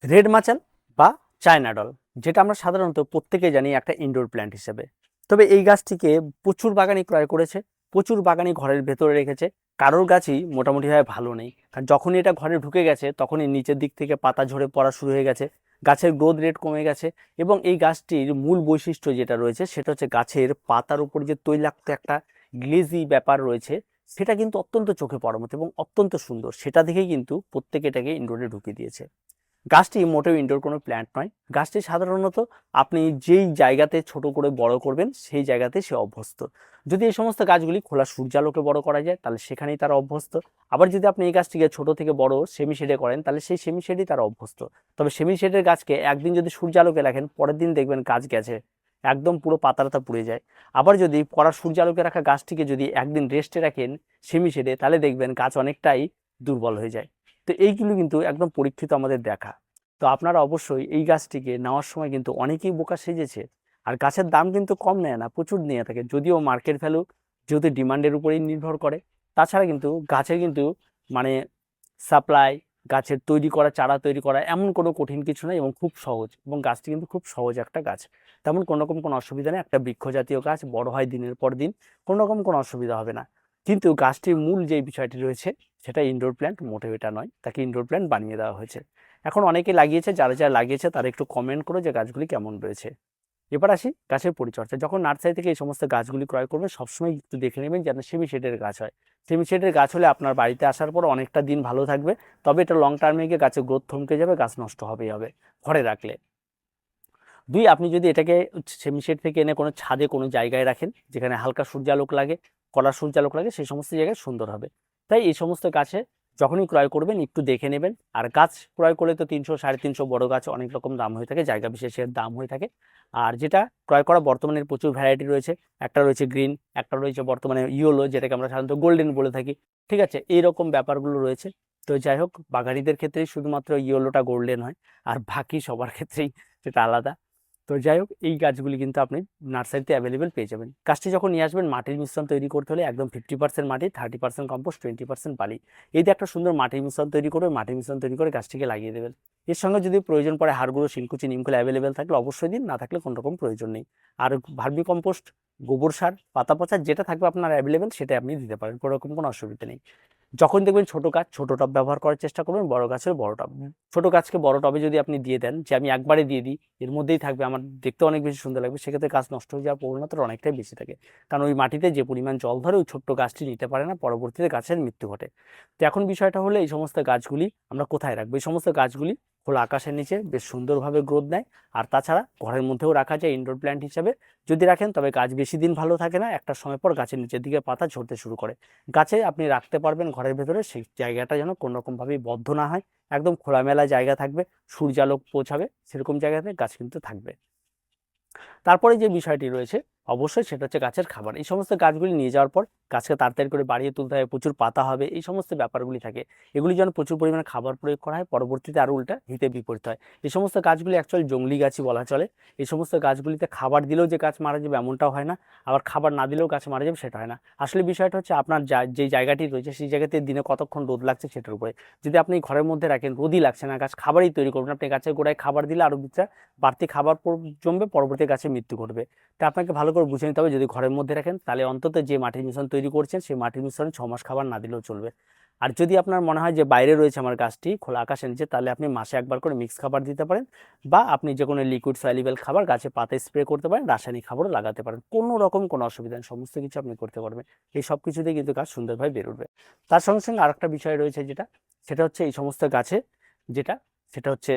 Red মাচাল বা China doll, যেটা আমরা সাধারণত প্রত্যেকে জানি একটা ইনডোর প্ল্যান্ট হিসেবে। তবে এই গাছটিকে প্রচুর বাগানি ক্রয় করেছে, প্রচুর বাগানি ঘরের ভেতরে রেখেছে। কারোর গাছই মোটামুটিভাবে ভালো নেই, কারণ যখনই এটা ঘরে ঢুকে গেছে তখনই নিচের দিক থেকে পাতা ঝরে পড়া শুরু হয়ে গেছে, গাছের গ্রোথ রেট কমে গেছে। এবং এই গাছটির মূল বৈশিষ্ট্য যেটা রয়েছে সেটা হচ্ছে গাছের পাতার উপর যে তৈলাক্ত একটা গ্লেজি ব্যাপার রয়েছে, সেটা কিন্তু অত্যন্ত চোখে পড়ার মতো এবং অত্যন্ত সুন্দর। সেটা দেখেই কিন্তু প্রত্যেকে এটাকে ইনডোরে ঢুকিয়ে দিয়েছে। গাছটি মোটেও ইনডোর কোনো প্ল্যান্ট নয়। গাছটি সাধারণত আপনি যেই জায়গাতে ছোট করে বড় করবেন সেই জায়গাতে সে অভ্যস্ত। যদি এই সমস্ত গাছগুলি খোলা সূর্যালোকে বড় করা যায় তাহলে সেখানেই তারা অভ্যস্ত। আবার যদি আপনি এই গাছটিকে ছোট থেকে বড় সেমি শেডে করেন তাহলে সেই সেমি শেডেই তারা অভ্যস্ত। তবে সেমি শেডের গাছকে একদিন যদি সূর্যালোকে রাখেন, পরের দিন দেখবেন গাছ গেছে, একদম পুরো পাতাটা পুড়ে যায়। আবার যদি কড়া সূর্যালোকে রাখা গাছটিকে যদি একদিন রেস্টে রাখেন সেমি শেডে, তাহলে দেখবেন গাছ অনেকটাই দুর্বল হয়ে যায়। তো এইগুলো কিন্তু একদম পরীক্ষিত আমাদের দেখা। তো আপনারা অবশ্যই এই গাছটিকে নেওয়ার সময় কিন্তু অনেকেই বোকা সেজেছে। আর গাছের দাম কিন্তু কম নেয় না, প্রচুর নিয়ে থাকে, যদিও মার্কেট ভ্যালু যেহেতু ডিমান্ডের উপরেই নির্ভর করে। তাছাড়া কিন্তু গাছের কিন্তু মানে সাপ্লাই, গাছের তৈরি করা, চারা তৈরি করা এমন কোনো কঠিন কিছু নয় এবং খুব সহজ। এবং গাছটি কিন্তু খুব সহজ একটা গাছ, তেমন কোনো রকম কোনো অসুবিধা নেই। একটা বৃক্ষ জাতীয় গাছ, বড় হয় দিনের পর দিন, কোনো রকম কোনো অসুবিধা হবে না। কিন্তু গাছটির মূল যে বিষয়টি রয়েছে সেটা ইনডোর প্ল্যান্ট মোটেও এটা নয়, তাকে ইনডোর প্ল্যান্ট বানিয়ে দেওয়া হয়েছে। এখন অনেকে লাগিয়েছে, যারা যারা লাগিয়েছে তারা একটু কমেন্ট করো যে গাছগুলি কেমন রয়েছে। এবার আসি গাছের পরিচর্যা। যখন নার্সারি থেকে এই সমস্ত গাছগুলি ক্রয় করবেন সবসময় একটু দেখে নেবেন যেন সেমি শেডের গাছ হয়। সেমি শেডের গাছ হলে আপনার বাড়িতে আসার পর অনেকটা দিন ভালো থাকবে। তবে এটা লং টার্মে গিয়ে গাছের গ্রোথ থমকে যাবে, গাছ নষ্ট হবেই হবে ঘরে রাখলে। দুই, আপনি যদি এটাকে সেমি শেড থেকে এনে কোনো ছাদে কোনো জায়গায় রাখেন যেখানে হালকা সূর্যালোক লাগে, কড়া সূর্যালোক লাগে, সেই সমস্ত জায়গায় সুন্দর হবে। তাই এই সমস্ত গাছে যখনই ক্রয় করবেন একটু দেখে নেবেন। আর গাছ ক্রয় করলে তো 300 350 বড় গাছ অনেক রকম দাম হয়ে থাকে, জায়গা বিশেষের দাম হয়ে থাকে। আর যেটা ক্রয় করা বর্তমানে প্রচুর ভ্যারাইটি রয়েছে, একটা রয়েছে গ্রিন, একটা রয়েছে বর্তমানে ইয়েলো, যেটাকে আমরা সাধারণত গোল্ডেন বলে থাকি। ঠিক আছে, এইরকম ব্যাপারগুলো রয়েছে। তো যাই হোক, বাগানিদের ক্ষেত্রেই শুধুমাত্র ইয়েলোটা গোল্ডেন হয়, আর বাকি সবার ক্ষেত্রেই সেটা আলাদা। তো যাই হোক, এই গাছগুলি কিন্তু আপনি নার্সারিতে অ্যাভেলেবেল পেয়ে যাবেন। গাছটি যখন নিয়ে আসবেন, মাটির মিশ্রণ তৈরি করতে হলে একদম 50% মাটি, 30% কম্পোস্ট, 20% বালি, এই দিয়ে একটা সুন্দর মাটির মিশ্রণ তৈরি করবে। মাটির মিশ্রণ তৈরি করে গাছটিকে লাগিয়ে দেবেন। এর সঙ্গে যদি প্রয়োজন পড়ে হাড় গুঁড়ো, শিংকুচি, নিমখোল অ্যাভেলেবেল থাকলে অবশ্যই দিন, না থাকলে কোনো রকম প্রয়োজন নেই। আর ভার্মি কম্পোস্ট, গোবর সার, পাতা পচা যেটা থাকবে আপনার অ্যাভেলেবেল সেটা আপনি দিতে পারেন, কোনো রকম কোনো অসুবিধা নেই। যখন দেখবেন ছোট গাছ, ছোট টব ব্যবহার করার চেষ্টা করবেন, বড় গাছের বড় টব। ছোট গাছকে বড় টবে যদি আপনি দিয়ে দেন যে আমি একবারে দিয়ে দিই, এর মধ্যেই থাকবে, আমার দেখতে অনেক বেশি সুন্দর লাগবে, সেক্ষেত্রে গাছ নষ্ট হয়ে যাওয়ার প্রবণতাটা অনেকটাই বেশি থাকে। কারণ ওই মাটিতে যে পরিমাণ জল ধরে ওই ছোট্ট গাছটি নিতে পারে না, পরবর্তীতে গাছের মৃত্যু ঘটে। তো এখন বিষয়টা হলো এই সমস্ত গাছগুলি আমরা কোথায় রাখবো? এই সমস্ত গাছগুলি খোলা আকাশের নিচে বেশ সুন্দরভাবে গ্রোথ নেয়। আর তাছাড়া ঘরের মধ্যেও রাখা যায় ইনডোর প্ল্যান্ট হিসেবে। যদি রাখেন তবে গাছ বেশি দিন ভালো থাকে না, একটা সময় পর গাছের নিচের দিকে পাতা ঝরতে শুরু করে। গাছে আপনি রাখতে পারবেন ঘরের ভেতরে, সেই জায়গাটা যেন কোনো রকমভাবেই বদ্ধ না হয়, একদম খোলামেলা জায়গা থাকবে, সূর্যালোক পৌঁছাবে, সেরকম জায়গাতে গাছ কিন্তু থাকবে। তারপরে যে বিষয়টি রয়েছে অবশ্যই সেটা হচ্ছে গাছের খাবার। এই সমস্ত গাছগুলি নিয়ে যাওয়ার পর গাছকে তাড়াতাড়ি করে বাড়িয়ে তুলতে হবে, প্রচুর পাতা হবে, এই সমস্ত ব্যাপারগুলি থাকে। এগুলি যেন প্রচুর পরিমাণে খাবার প্রয়োগ করা হয়, পরবর্তীতে আরও উল্টা হিতে বিপরীত হয়। এই সমস্ত গাছগুলি অ্যাকচুয়ালি জংলি গাছই বলা চলে। এই সমস্ত গাছগুলিতে খাবার দিলেও যে গাছ মারা যাবে এমনটাও হয় না, আবার খাবার না দিলেও গাছ মারা যাবে সেটা হয় না। আসলে বিষয়টা হচ্ছে আপনার যে জায়গাটি রয়েছে সেই জায়গাতে দিনে কতক্ষণ রোদ লাগছে সেটার উপরে। যদি আপনি ঘরের মধ্যে রাখেন, রোদই লাগছে না, গাছ খাবারই তৈরি করবেন, আপনি গাছের গোড়ায় খাবার দিলে আরও বাড়তি খাবার জমবে, পরবর্তী গাছের মৃত্যু ঘটবে। তা আপনাকে ভালো করে বুঝে নিতে হবে, যদি ঘরের মধ্যে রাখেন তাহলে অন্তত যে মাটির মিশ্রণ তৈরি করছেন সেই মাটির মিশ্রণে 6 মাস খাবার না দিলেও চলবে। আর যদি আপনার মনে হয় যে বাইরে রয়েছে আমার গাছটি খোলা আকাশের নিচে, তাহলে আপনি মাসে একবার করে মিক্স খাবার দিতে পারেন, বা আপনি যে কোনো লিকুইড সলিউবল খাবার গাছে পাতায় স্প্রে করতে পারেন, রাসায়নিক খাবারও লাগাতে পারেন, কোনো রকম কোনো অসুবিধা নেই, সমস্ত কিছু আপনি করতে পারবেন। এই সব কিছুতেই কিন্তু গাছ সুন্দরভাবে বের উঠবে। তার সঙ্গে সঙ্গে আরেকটা বিষয় রয়েছে যেটা, সেটা হচ্ছে এই সমস্ত গাছে যেটা, সেটা হচ্ছে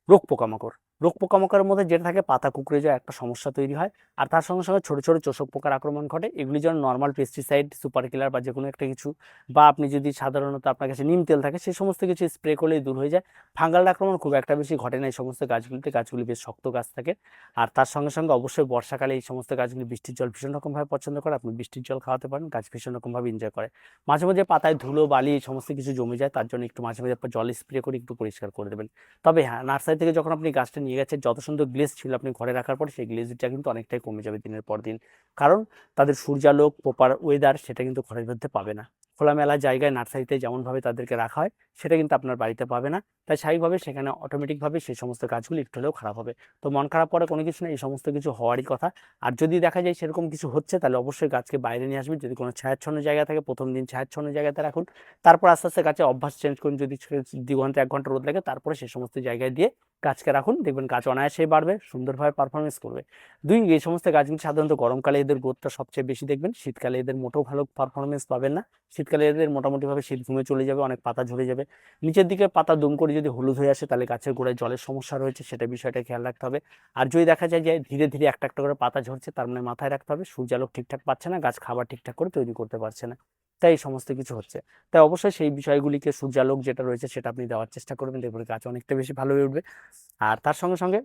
রোগ পোকামাকড়। রোগ পোকামাকড়ের মধ্যে যেটা থাকে, পাতা কুঁকড়ে যাওয়া একটা সমস্যা তৈরি হয়। আর তার সঙ্গে সঙ্গে ছোটো ছোটো চোষক পোকার আক্রমণ ঘটে। এগুলি যেন নর্মাল পেস্টিসাইড, সুপার কিলার বা যে কোনো একটা কিছু, বা আপনি যদি সাধারণত আপনার কাছে নিম তেল থাকে সেই সমস্ত কিছু স্প্রে করলেই দূর হয়ে যায়। ফাঙ্গাল আক্রমণ খুব একটা বেশি ঘটে না এই সমস্ত গাছগুলিতে, গাছগুলি বেশ শক্ত গাছ থাকে। আর তার সঙ্গে সঙ্গে অবশ্যই বর্ষাকালে এই সমস্ত গাছগুলি বৃষ্টির জল ভীষণ রকমভাবে পছন্দ করে, আপনি বৃষ্টির জল খাওয়াতে পারেন, গাছ ভীষণ রকমভাবে এনজয় করে। মাঝে মাঝে পাতায় ধুলো বালি এই সমস্ত কিছু জমে যায়, তার জন্য একটু মাঝে মাঝে আপনার জল স্প্রে করে একটু পরিষ্কার করে দেবেন। তবে হ্যাঁ, নার্সারি থেকে যখন আপনি গাছটা নিয়ে গেছেন, যত সুন্দর গ্লেজ ছিল আপনি ঘরে রাখার পর সেই গ্লেজটা কিন্তু অনেকটাই কমে যাবে দিনের পর দিন, কারণ তাদের সূর্যালোক, প্রপার ওয়েদার সেটা কিন্তু ঘরের মধ্যে পাবে না। খোলামেলা জায়গায় নার্সারিতে যেমনভাবে তাদেরকে রাখা হয় সেটা কিন্তু আপনার বাড়িতে পাবে না। তাই স্বাভাবিকভাবে সেখানে অটোমেটিকভাবে সেই সমস্ত গাছগুলি একটু হলেও খারাপ হবে। তো মন খারাপ করার কোনো কিছু নেই, এই সমস্ত কিছু হওয়ারই কথা। আর যদি দেখা যায় সেরকম কিছু হচ্ছে তাহলে অবশ্যই গাছকে বাইরে নিয়ে আসবেন। যদি কোনো ছায়াচ্ছন্ন জায়গা থাকে প্রথম দিন ছায়াচ্ছন্ন জায়গাতে রাখুন, তারপর আস্তে আস্তে গাছের অভ্যাস চেঞ্জ করুন। যদি 2 ঘন্টা 1 ঘন্টা রোদ লাগে তারপরে সেই সমস্ত জায়গায় দিয়ে গাছকে রাখুন, দেখবেন গাছ অনায়াসেই বাড়বে, সুন্দরভাবে পারফরমেন্স করবে। এই সমস্ত গাছগুলি সাধারণত গরমকালে এদের গ্রোথটা সবচেয়ে বেশি দেখবেন, শীতকালে এদের মোটেও ভালো পারফরমেন্স পাবেন না। শীতকালে এদের মোটামুটিভাবে শীত ঘুমে চলে যাবে, অনেক পাতা ঝরে যাবে, নিচের দিকে পাতা দুম করে যদি হলুদ হয়ে আসে তাহলে গাছের গোড়ায় জলের সমস্যা রয়েছে, সেটা বিষয়টা খেয়াল রাখতে হবে। আর যদি দেখা যায় যে ধীরে ধীরে একটা একটা করে পাতা ঝরছে, তার মানে মাথায় রাখতে হবে সূর্যালোক ঠিকঠাক পাচ্ছে না, গাছ খাবার ঠিকঠাক করে তৈরি করতে পারছে না, তাই এই সমস্ত কিছু হচ্ছে। তাই অবশ্যই সেই বিষয়গুলিকে সূর্যালোক যেটা রয়েছে সেটা আপনি দেওয়ার চেষ্টা করবেন, দেখবেন গাছ অনেকটা বেশি ভালো হয়ে উঠবে। আর তার সঙ্গে সঙ্গে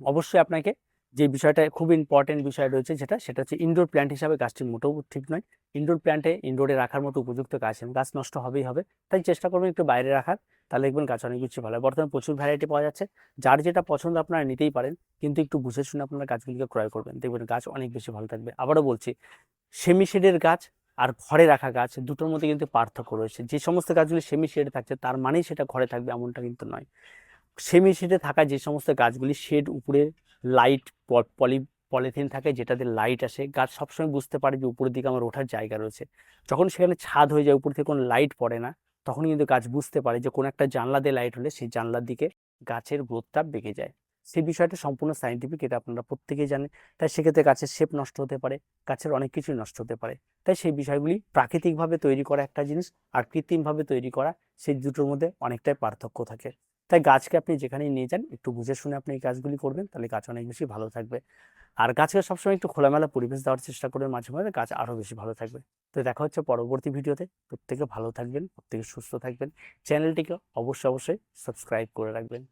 অবশ্যই আপনাকে যে বিষয়টা খুব ইম্পর্টেন্ট বিষয় রয়েছে সেটা হচ্ছে ইনডোর প্ল্যান্ট হিসাবে গাছটি মোটেও ঠিক নয়। ইনডোর প্ল্যান্টে ইনডোরে রাখার মতো উপযুক্ত গাছ গাছ নষ্ট হবেই হবে, তাই চেষ্টা করবেন একটু বাইরে রাখার, তাহলে দেখবেন গাছ অনেক বেশি ভালো হয়। বর্তমানে প্রচুর ভ্যারাইটি পাওয়া যাচ্ছে, যার যেটা পছন্দ আপনারা নিতেই পারেন, কিন্তু একটু বুঝে শুনে আপনারা গাছগুলিকে ক্রয় করবেন, দেখবেন গাছ অনেক বেশি ভালো থাকবে। আবারও বলছি, সেমি শেডের গাছ আর ঘরে রাখা গাছ দুটোর মধ্যে কিন্তু পার্থক্য রয়েছে। যে সমস্ত গাছগুলি সেমি শেডে থাকছে তার মানেই সেটা ঘরে থাকবে এমনটা কিন্তু নয়। সেমি শেডে থাকা যে সমস্ত গাছগুলি শেড উপরে লাইট পলিথিন থাকে যেটাতে লাইট আসে, গাছ সবসময় বুঝতে পারে যে উপরের দিকে আমার ওঠার জায়গা রয়েছে। যখন সেখানে ছাদ হয়ে যায়, উপর থেকে কোনো লাইট পড়ে না, তখন কিন্তু গাছ বুঝতে পারে যে কোনো একটা জানলা দিয়ে লাইট হলে সেই জানলার দিকে গাছের গ্রোথটা বেড়ে যায়। সেই বিষয়টা সম্পূর্ণ সাইন্টিফিক, এটা আপনারা প্রত্যেকেই জানেন। তাই সেক্ষেত্রে গাছের শেপ নষ্ট হতে পারে, গাছের অনেক কিছুই নষ্ট হতে পারে। তাই সেই বিষয়গুলি প্রাকৃতিকভাবে তৈরি করা একটা জিনিস আর কৃত্রিমভাবে তৈরি করা, সেই দুটোর মধ্যে অনেকটাই পার্থক্য থাকে। তাই গাছকে আপনি যেখানেই নিয়ে যান একটু বুঝে শুনে আপনি এই কাজগুলি করবেন, তাহলে গাছ অনেক বেশি ভালো থাকবে। আর গাছকে সবসময় একটু খোলামেলা পরিবেশ দেওয়ার চেষ্টা করবেন মাঝে মাঝে, গাছ আরও বেশি ভালো থাকবে। তো দেখা হচ্ছে পরবর্তী ভিডিওতে। প্রত্যেকে ভালো থাকবেন, প্রত্যেকে সুস্থ থাকবেন, চ্যানেলটিকে অবশ্যই সাবস্ক্রাইব করে রাখবেন।